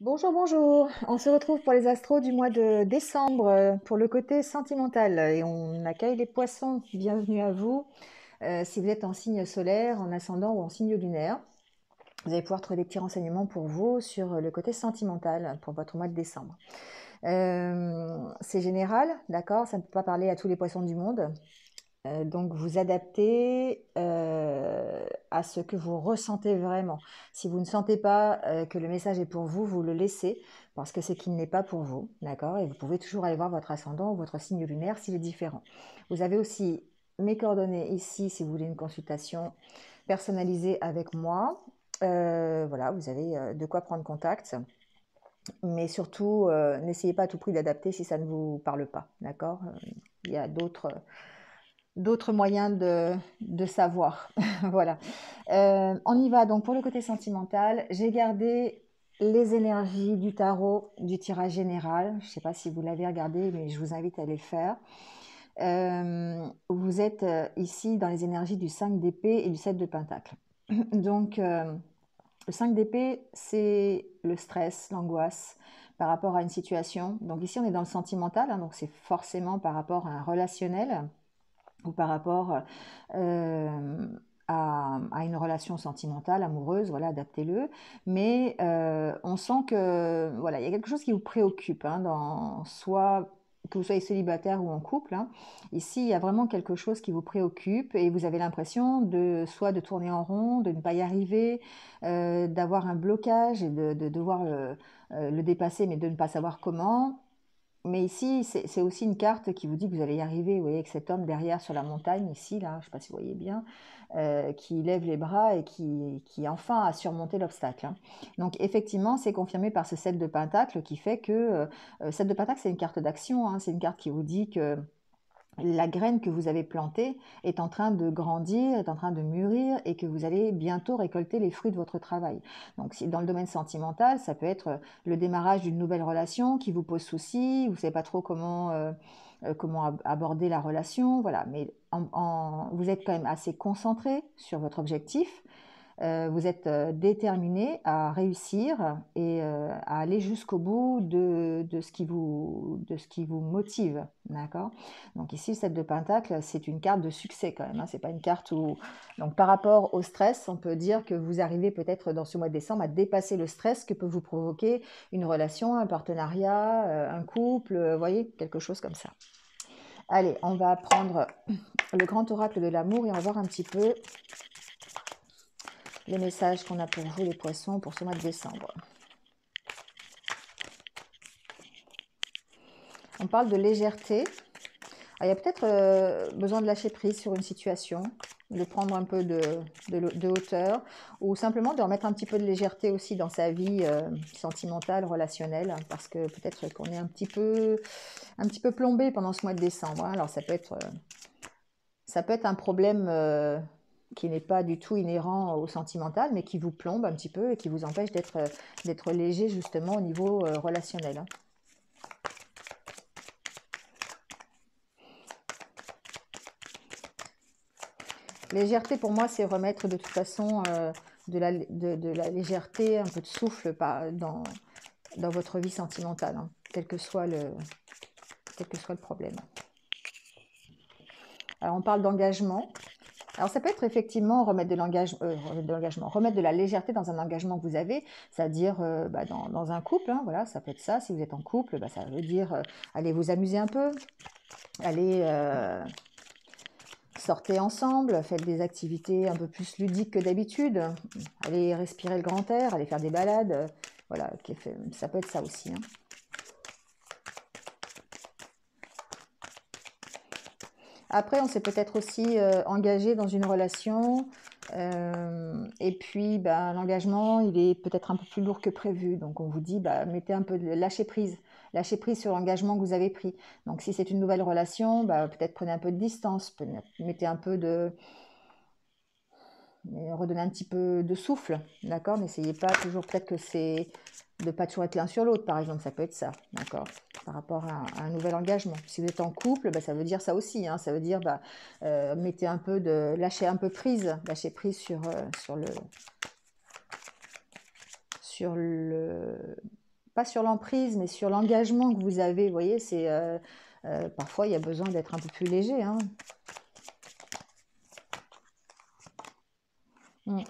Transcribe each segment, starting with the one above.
Bonjour, bonjour. On se retrouve pour les astros du mois de décembre pour le côté sentimental et on accueille les poissons. Bienvenue à vous. Si vous êtes en signe solaire, en ascendant ou en signe lunaire, vous allez pouvoir trouver des petits renseignements pour vous sur le côté sentimental pour votre mois de décembre. C'est général, d'accord? Ça ne peut pas parler à tous les poissons du monde. Donc vous adaptez à ce que vous ressentez vraiment. Si vous ne sentez pas que le message est pour vous, vous le laissez parce que c'est qu'il n'est pas pour vous, d'accord? Et vous pouvez toujours aller voir votre ascendant ou votre signe lunaire s'il est différent. Vous avez aussi mes coordonnées ici si vous voulez une consultation personnalisée avec moi. Voilà, vous avez de quoi prendre contact. Mais surtout, n'essayez pas à tout prix d'adapter si ça ne vous parle pas, d'accord? Il y a d'autres moyens de savoir. Voilà. On y va donc pour le côté sentimental. J'ai gardé les énergies du tarot, du tirage général. Je ne sais pas si vous l'avez regardé, mais je vous invite à aller le faire. Vous êtes ici dans les énergies du 5 d'épée et du 7 de pentacle. Donc, le 5 d'épée, c'est le stress, l'angoisse par rapport à une situation. Donc ici, on est dans le sentimental, hein, donc c'est forcément par rapport à un relationnel ou par rapport à une relation sentimentale, amoureuse, voilà, adaptez-le. Mais on sent que voilà, il y a quelque chose qui vous préoccupe, hein, soit que vous soyez célibataire ou en couple. Hein. Ici, il y a vraiment quelque chose qui vous préoccupe et vous avez l'impression soit de tourner en rond, de ne pas y arriver, d'avoir un blocage et de devoir le dépasser, mais de ne pas savoir comment. Mais ici, c'est aussi une carte qui vous dit que vous allez y arriver. Vous voyez, avec cet homme derrière sur la montagne, ici, là, je ne sais pas si vous voyez bien, qui lève les bras et qui enfin a surmonté l'obstacle. Hein. Donc, effectivement, c'est confirmé par ce 7 de Pentacle qui fait que 7 de Pentacle, c'est une carte d'action. Hein, c'est une carte qui vous dit que la graine que vous avez plantée est en train de grandir, est en train de mûrir et que vous allez bientôt récolter les fruits de votre travail. Donc si dans le domaine sentimental, ça peut être le démarrage d'une nouvelle relation qui vous pose souci, vous ne savez pas trop comment aborder la relation, voilà. Mais vous êtes quand même assez concentré sur votre objectif. Vous êtes déterminé à réussir et à aller jusqu'au bout de ce qui vous motive, d'accord? Donc ici, le 7 de Pentacle, c'est une carte de succès quand même, hein. C'est pas une carte où... Donc par rapport au stress, on peut dire que vous arrivez peut-être dans ce mois de décembre à dépasser le stress que peut vous provoquer une relation, un partenariat, un couple, vous voyez, quelque chose comme ça. Allez, on va prendre le grand oracle de l'amour et on va voir un petit peu les messages qu'on a pour vous, les poissons, pour ce mois de décembre. On parle de légèreté. Alors, il y a peut-être besoin de lâcher prise sur une situation, de prendre un peu de hauteur, ou simplement de remettre un petit peu de légèreté aussi dans sa vie sentimentale, relationnelle, parce que peut-être qu'on est un petit peu plombé pendant ce mois de décembre. Hein. Alors ça peut être un problème qui n'est pas du tout inhérent au sentimental, mais qui vous plombe un petit peu et qui vous empêche d'être léger justement au niveau relationnel. Hein. Légèreté pour moi, c'est remettre de toute façon de la légèreté, un peu de souffle dans votre vie sentimentale, hein, quel que soit le problème. Alors on parle d'engagement. Alors ça peut être effectivement remettre de l'engagement, remettre de la légèreté dans un engagement que vous avez, c'est-à-dire dans un couple, hein, voilà, ça peut être ça. Si vous êtes en couple, ça veut dire allez vous amuser un peu, allez sortez ensemble, faites des activités un peu plus ludiques que d'habitude, allez respirer le grand air, allez faire des balades, voilà, ça peut être ça aussi. Hein. Après, on s'est peut-être aussi engagé dans une relation et puis l'engagement, il est peut-être un peu plus lourd que prévu. Donc on vous dit, mettez un peu de lâcher prise sur l'engagement que vous avez pris. Donc si c'est une nouvelle relation, peut-être prenez un peu de distance, mettez un peu redonnez un petit peu de souffle, d'accord? N'essayez pas toujours, peut-être que c'est de ne pas toujours être l'un sur l'autre, par exemple, ça peut être ça, d'accord? Par rapport à un nouvel engagement. Si vous êtes en couple, ça veut dire ça aussi, hein, ça veut dire mettez un peu lâchez un peu prise, lâchez prise sur le pas sur l'emprise, mais sur l'engagement que vous avez. Vous voyez, c'est parfois il y a besoin d'être un peu plus léger, hein. Mm.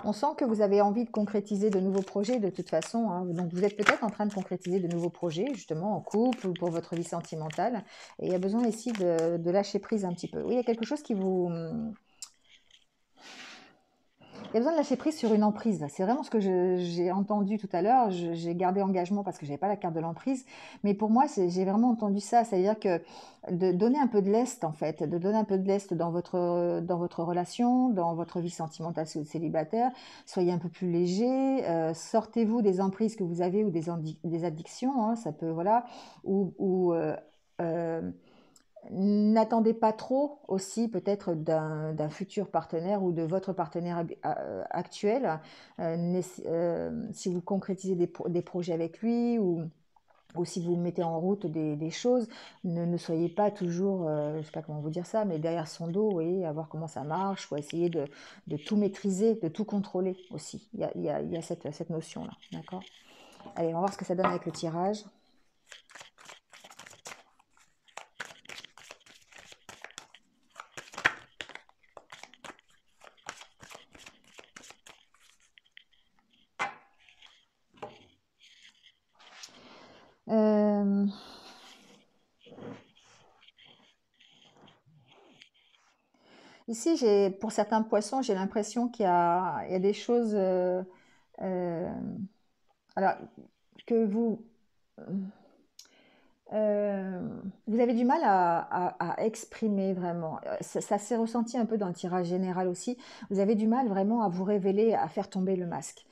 On sent que vous avez envie de concrétiser de nouveaux projets de toute façon, hein. Donc vous êtes peut-être en train de concrétiser de nouveaux projets, justement en couple ou pour votre vie sentimentale. Et il y a besoin ici de lâcher prise un petit peu. Oui, il y a quelque chose qui vous, il y a besoin de lâcher prise sur une emprise. C'est vraiment ce que j'ai entendu tout à l'heure. J'ai gardé engagement parce que je n'avais pas la carte de l'emprise. Mais pour moi, j'ai vraiment entendu ça. C'est-à-dire que de donner un peu de lest, en fait, de donner un peu de lest dans votre relation, dans votre vie sentimentale si vous êtes célibataire. Soyez un peu plus léger. Sortez-vous des emprises que vous avez ou des addictions, hein, ça peut, voilà. Ou euh, n'attendez pas trop aussi peut-être d'un futur partenaire ou de votre partenaire actuel. Si vous concrétisez des projets avec lui ou si vous mettez en route des choses, ne soyez pas toujours, je ne sais pas comment vous dire ça, mais derrière son dos, vous voyez, à voir comment ça marche, ou essayer de tout maîtriser, de tout contrôler aussi. Il y a cette notion-là, d'accord? Allez, on va voir ce que ça donne avec le tirage. Euh, Ici, pour certains poissons, j'ai l'impression il y a des choses euh, alors, que euh, vous avez du mal à exprimer vraiment. Ça s'est ressenti un peu dans le tirage général aussi. Vous avez du mal vraiment à vous révéler, à faire tomber le masque.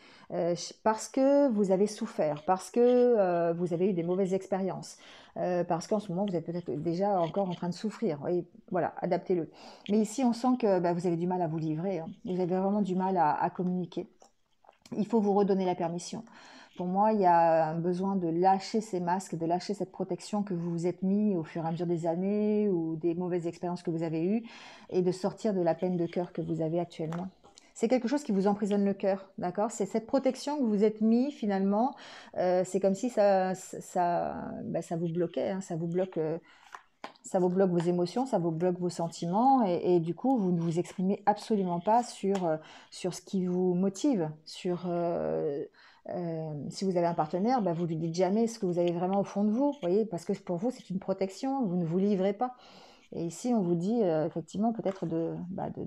Parce que vous avez souffert, parce que vous avez eu des mauvaises expériences, parce qu'en ce moment vous êtes peut-être déjà encore en train de souffrir. Oui, voilà, adaptez-le. Mais ici, on sent que bah, vous avez du mal à vous livrer, hein. Vous avez vraiment du mal à communiquer. Il faut vous redonner la permission. Pour moi, il y a un besoin de lâcher ces masques, de lâcher cette protection que vous vous êtes mis au fur et à mesure des années ou des mauvaises expériences que vous avez eues et de sortir de la peine de cœur que vous avez actuellement. C'est quelque chose qui vous emprisonne le cœur, d'accord? C'est cette protection que vous vous êtes mis finalement. C'est comme si ça vous bloquait, hein, ça vous bloque vos émotions, ça vous bloque vos sentiments et du coup, vous ne vous exprimez absolument pas sur ce qui vous motive, si vous avez un partenaire, bah, vous ne lui dites jamais ce que vous avez vraiment au fond de vous, voyez, parce que pour vous, c'est une protection, vous ne vous livrez pas. Et ici, on vous dit effectivement peut-être de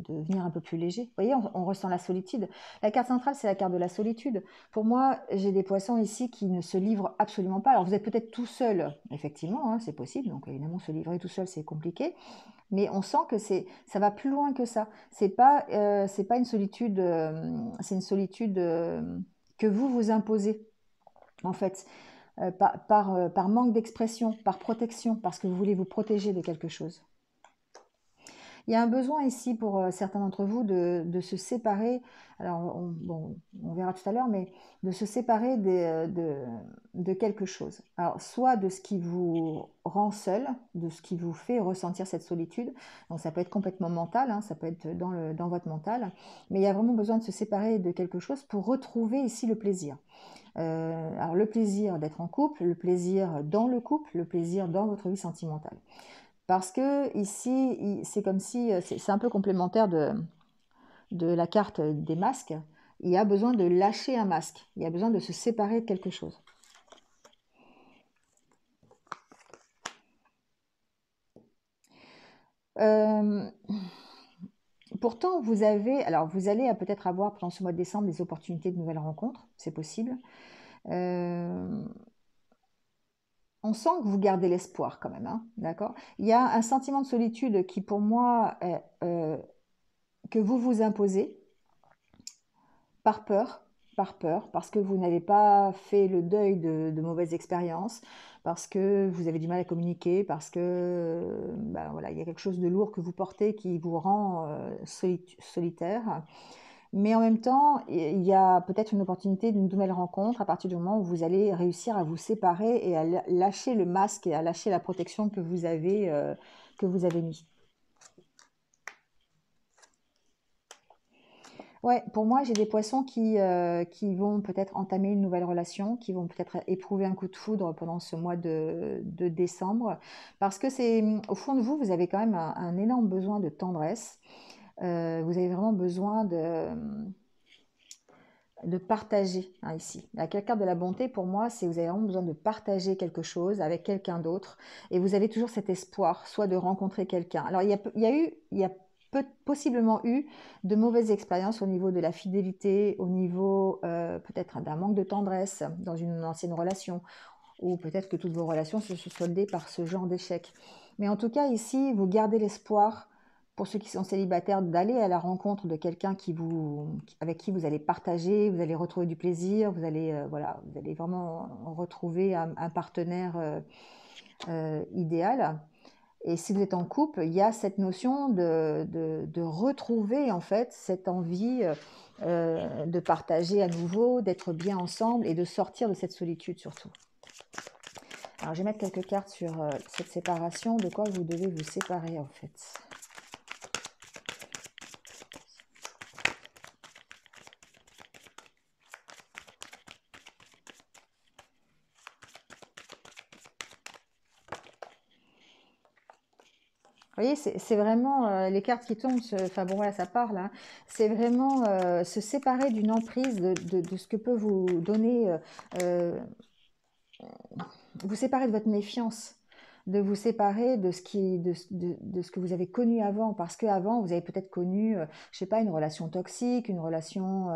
devenir un peu plus léger. Vous voyez, on ressent la solitude. La carte centrale, c'est la carte de la solitude. Pour moi, j'ai des poissons ici qui ne se livrent absolument pas. Alors, vous êtes peut-être tout seul, effectivement, hein, c'est possible. Donc, évidemment, se livrer tout seul, c'est compliqué. Mais on sent que ça va plus loin que ça. C'est pas une solitude, c'est une solitude que vous vous imposez, en fait, par manque d'expression, par protection, parce que vous voulez vous protéger de quelque chose. Il y a un besoin ici pour certains d'entre vous de se séparer. Alors, bon, on verra tout à l'heure, mais de se séparer de quelque chose. Alors, soit de ce qui vous rend seul, de ce qui vous fait ressentir cette solitude. Donc, ça peut être complètement mental, hein, ça peut être dans votre mental. Mais il y a vraiment besoin de se séparer de quelque chose pour retrouver ici le plaisir. Alors, le plaisir d'être en couple, le plaisir dans le couple, le plaisir dans votre vie sentimentale. Parce que ici, c'est comme si, c'est un peu complémentaire de la carte des masques. Il y a besoin de lâcher un masque. Il y a besoin de se séparer de quelque chose. Euh, Pourtant, alors vous allez peut-être avoir pendant ce mois de décembre des opportunités de nouvelles rencontres, c'est possible. Euh, on sent que vous gardez l'espoir quand même, hein, d'accord? Il y a un sentiment de solitude qui, pour moi, que vous vous imposez, par peur, parce que vous n'avez pas fait le deuil de mauvaises expériences, parce que vous avez du mal à communiquer, parce que ben voilà, il y a quelque chose de lourd que vous portez qui vous rend solitaire. Mais en même temps, il y a peut-être une opportunité d'une nouvelle rencontre à partir du moment où vous allez réussir à vous séparer et à lâcher le masque et à lâcher la protection que vous avez mis. Ouais, pour moi, j'ai des poissons qui vont peut-être entamer une nouvelle relation, qui vont peut-être éprouver un coup de foudre pendant ce mois de décembre, parce que c'est, au fond de vous, vous avez quand même un énorme besoin de tendresse. Vous avez vraiment besoin de partager, hein, ici. La carte de la bonté, pour moi, c'est vous avez vraiment besoin de partager quelque chose avec quelqu'un d'autre, et vous avez toujours cet espoir, soit de rencontrer quelqu'un. Alors, il y a possiblement eu de mauvaises expériences au niveau de la fidélité, au niveau peut-être d'un manque de tendresse dans une ancienne relation, ou peut-être que toutes vos relations se sont soldées par ce genre d'échec. Mais en tout cas, ici, vous gardez l'espoir, pour ceux qui sont célibataires, d'aller à la rencontre de quelqu'un avec qui vous allez partager, vous allez retrouver du plaisir, voilà, vous allez vraiment retrouver un partenaire idéal. Et si vous êtes en couple, il y a cette notion de retrouver en fait cette envie de partager à nouveau, d'être bien ensemble et de sortir de cette solitude surtout. Alors, je vais mettre quelques cartes sur cette séparation, de quoi vous devez vous séparer en fait. Vous voyez, c'est vraiment les cartes qui tombent, enfin bon voilà, ça parle, hein. C'est vraiment se séparer d'une emprise de ce que peut vous donner, euh, vous séparer de votre méfiance, de vous séparer de de ce que vous avez connu avant, parce qu'avant, vous avez peut-être connu, je sais pas, une relation toxique, une relation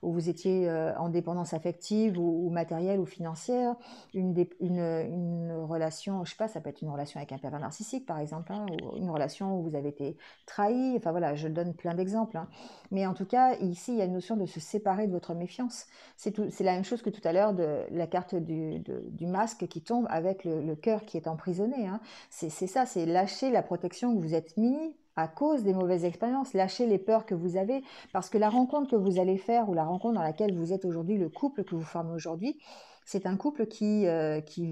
où vous étiez en dépendance affective ou matérielle ou financière, une relation, je sais pas, ça peut être une relation avec un pervers narcissique, par exemple, hein, ou une relation où vous avez été trahi, enfin voilà, je donne plein d'exemples, hein. Mais en tout cas, ici, il y a une notion de se séparer de votre méfiance. C'est la même chose que tout à l'heure de la carte du masque qui tombe avec le cœur qui est emprisonné, hein. C'est ça, c'est lâcher la protection que vous êtes mis à cause des mauvaises expériences, lâcher les peurs que vous avez, parce que la rencontre que vous allez faire ou la rencontre dans laquelle vous êtes aujourd'hui, le couple que vous formez aujourd'hui, c'est un couple qui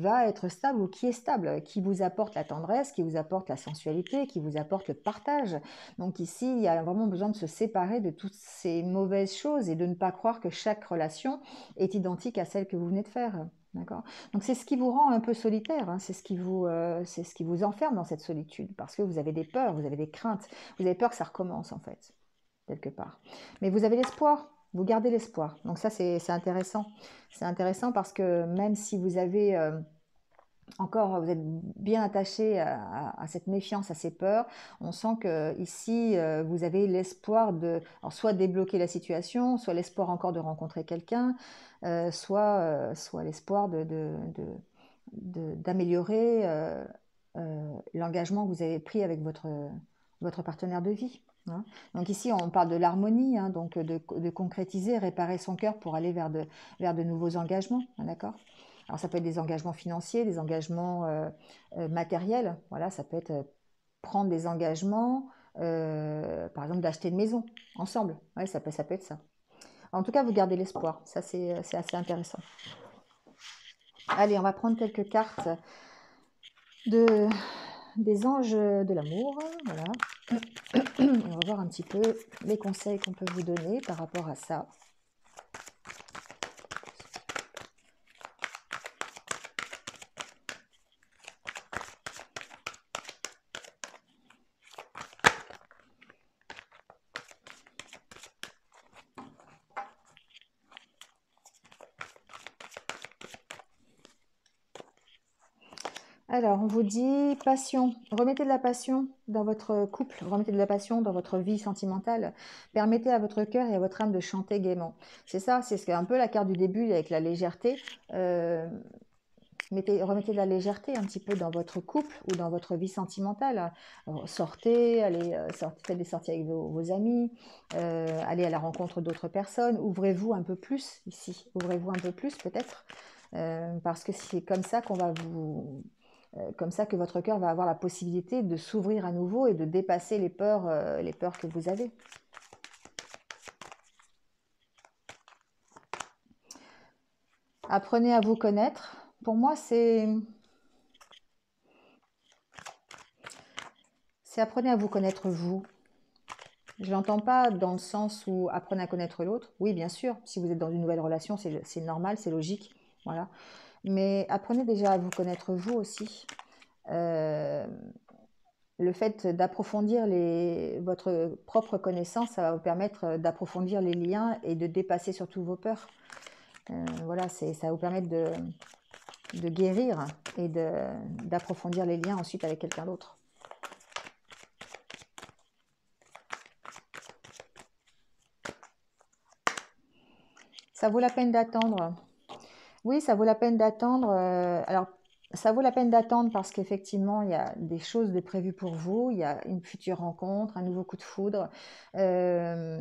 va être stable ou qui est stable, qui vous apporte la tendresse, qui vous apporte la sensualité, qui vous apporte le partage. Donc ici, il y a vraiment besoin de se séparer de toutes ces mauvaises choses et de ne pas croire que chaque relation est identique à celle que vous venez de faire. D'accord. Donc c'est ce qui vous rend un peu solitaire, hein, c'est ce qui vous enferme dans cette solitude, parce que vous avez des peurs, vous avez des craintes, vous avez peur que ça recommence en fait, quelque part. Mais vous avez l'espoir, vous gardez l'espoir. Donc ça c'est intéressant. C'est intéressant parce que même si vous avez encore, vous êtes bien attaché à cette méfiance, à ces peurs. On sent que ici, vous avez l'espoir de, alors soit débloquer la situation, soit l'espoir encore de rencontrer quelqu'un, soit l'espoir d'améliorer l'engagement que vous avez pris avec votre partenaire de vie, hein. Donc ici, on parle de l'harmonie, hein, donc de concrétiser, réparer son cœur pour aller vers de nouveaux engagements, hein, d'accord. Alors ça peut être des engagements financiers, des engagements matériels, voilà, ça peut être prendre des engagements, par exemple d'acheter une maison ensemble, ouais, ça peut être ça. En tout cas, vous gardez l'espoir, ça c'est assez intéressant. Allez, on va prendre quelques cartes de, des anges de l'amour, voilà. On va voir un petit peu les conseils qu'on peut vous donner par rapport à ça. Alors, on vous dit passion. Remettez de la passion dans votre couple, remettez de la passion dans votre vie sentimentale. Permettez à votre cœur et à votre âme de chanter gaiement. C'est ça, c'est un peu la carte du début avec la légèreté. Euh, remettez de la légèreté un petit peu dans votre couple ou dans votre vie sentimentale. Alors, sortez, faites des sorties avec vos amis, allez à la rencontre d'autres personnes. Ouvrez-vous un peu plus ici, ouvrez-vous un peu plus peut-être, parce que c'est comme ça comme ça que votre cœur va avoir la possibilité de s'ouvrir à nouveau et de dépasser les peurs que vous avez. Apprenez à vous connaître. Pour moi, c'est apprenez à vous connaître vous. Je l'entends pas dans le sens où apprenez à connaître l'autre. Oui, bien sûr, si vous êtes dans une nouvelle relation, c'est normal, c'est logique. Voilà. Mais apprenez déjà à vous connaître vous aussi. Euh, le fait d'approfondir votre propre connaissance, ça va vous permettre d'approfondir les liens et de dépasser surtout vos peurs. Voilà, ça va vous permettre de guérir et d'approfondir les liens ensuite avec quelqu'un d'autre. Ça vaut la peine d'attendre. Oui, ça vaut la peine d'attendre. Alors, ça vaut la peine d'attendre parce qu'effectivement, il y a des choses de prévues pour vous. Il y a une future rencontre, un nouveau coup de foudre, euh,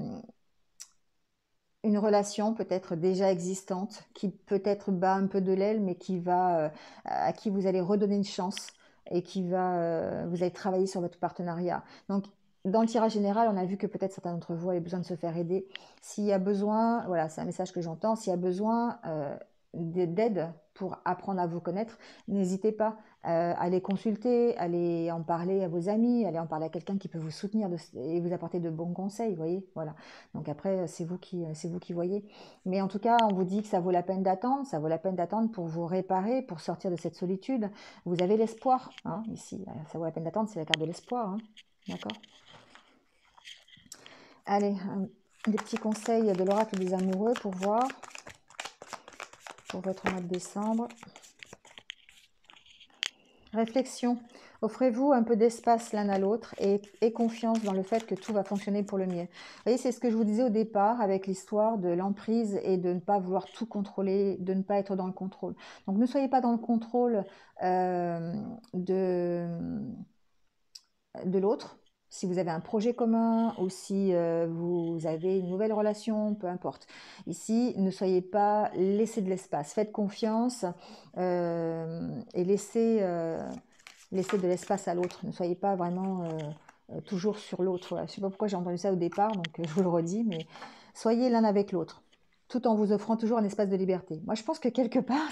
une relation peut-être déjà existante qui peut-être bat un peu de l'aile, mais à qui vous allez redonner une chance et vous allez travailler sur votre partenariat. Donc, dans le tirage général, on a vu que peut-être certains d'entre vous avaient besoin de se faire aider. S'il y a besoin, voilà, c'est un message que j'entends, s'il y a besoin d'aide pour apprendre à vous connaître, n'hésitez pas à les consulter, allez en parler à vos amis, allez en parler à quelqu'un qui peut vous soutenir et vous apporter de bons conseils, vous voyez, voilà. Donc après, c'est vous qui voyez. Mais en tout cas, on vous dit que ça vaut la peine d'attendre, ça vaut la peine d'attendre pour vous réparer, pour sortir de cette solitude. Vous avez l'espoir, hein, ici, ça vaut la peine d'attendre, c'est la carte de l'espoir, hein, d'accord? Allez, des petits conseils de l'oracle des amoureux pour voir, pour votre mois de décembre. Réflexion. Offrez-vous un peu d'espace l'un à l'autre et confiance dans le fait que tout va fonctionner pour le mieux. Vous voyez, c'est ce que je vous disais au départ avec l'histoire de l'emprise et de ne pas vouloir tout contrôler, de ne pas être dans le contrôle. Donc ne soyez pas dans le contrôle de l'autre. Si vous avez un projet commun ou si vous avez une nouvelle relation, peu importe. Ici, ne soyez pas, laissez de l'espace. Faites confiance et laissez de l'espace à l'autre. Ne soyez pas vraiment toujours sur l'autre. Voilà. Je ne sais pas pourquoi j'ai entendu ça au départ, donc je vous le redis, mais soyez l'un avec l'autre, tout en vous offrant toujours un espace de liberté. Moi, je pense que quelque part,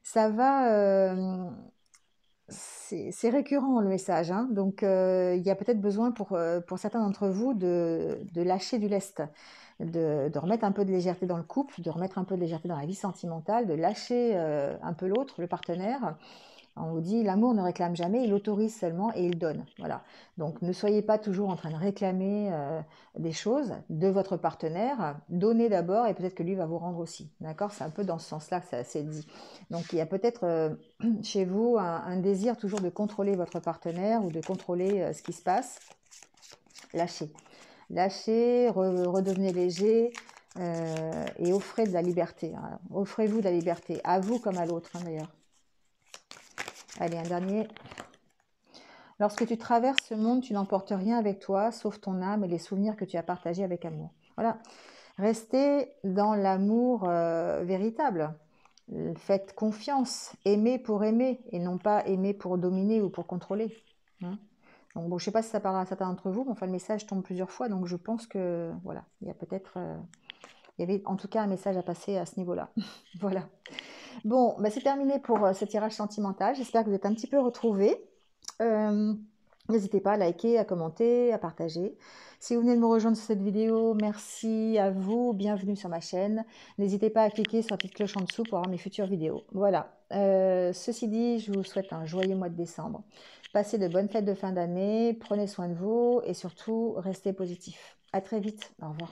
ça va... c'est récurrent le message, hein. Donc il y a peut-être besoin pour certains d'entre vous de lâcher du lest, de remettre un peu de légèreté dans le couple, de remettre un peu de légèreté dans la vie sentimentale, de lâcher un peu l'autre, le partenaire. On vous dit, l'amour ne réclame jamais, il autorise seulement et il donne. Voilà. Donc ne soyez pas toujours en train de réclamer des choses de votre partenaire. Donnez d'abord et peut-être que lui va vous rendre aussi. D'accord? C'est un peu dans ce sens-là que ça s'est dit. Donc il y a peut-être chez vous un désir toujours de contrôler votre partenaire ou de contrôler ce qui se passe. Lâchez. Lâchez, redevenez léger. Et offrez de la liberté. Hein. Offrez-vous de la liberté, à vous comme à l'autre, hein, d'ailleurs. Allez, un dernier. Lorsque tu traverses ce monde, tu n'emportes rien avec toi, sauf ton âme et les souvenirs que tu as partagés avec amour. Voilà. Restez dans l'amour véritable. Faites confiance. Aimez pour aimer et non pas aimer pour dominer ou pour contrôler. Hein. Donc, bon, je ne sais pas si ça parlera à certains d'entre vous, mais enfin, le message tombe plusieurs fois, donc je pense que, voilà, il y a peut-être... il y avait en tout cas un message à passer à ce niveau-là. Voilà. Bon, bah c'est terminé pour ce tirage sentimental. J'espère que vous êtes un petit peu retrouvés. N'hésitez pas à liker, à commenter, à partager. Si vous venez de me rejoindre sur cette vidéo, merci à vous, bienvenue sur ma chaîne. N'hésitez pas à cliquer sur la petite cloche en dessous pour avoir mes futures vidéos. Voilà, ceci dit, je vous souhaite un joyeux mois de décembre. Passez de bonnes fêtes de fin d'année, prenez soin de vous et surtout, restez positifs. À très vite, au revoir.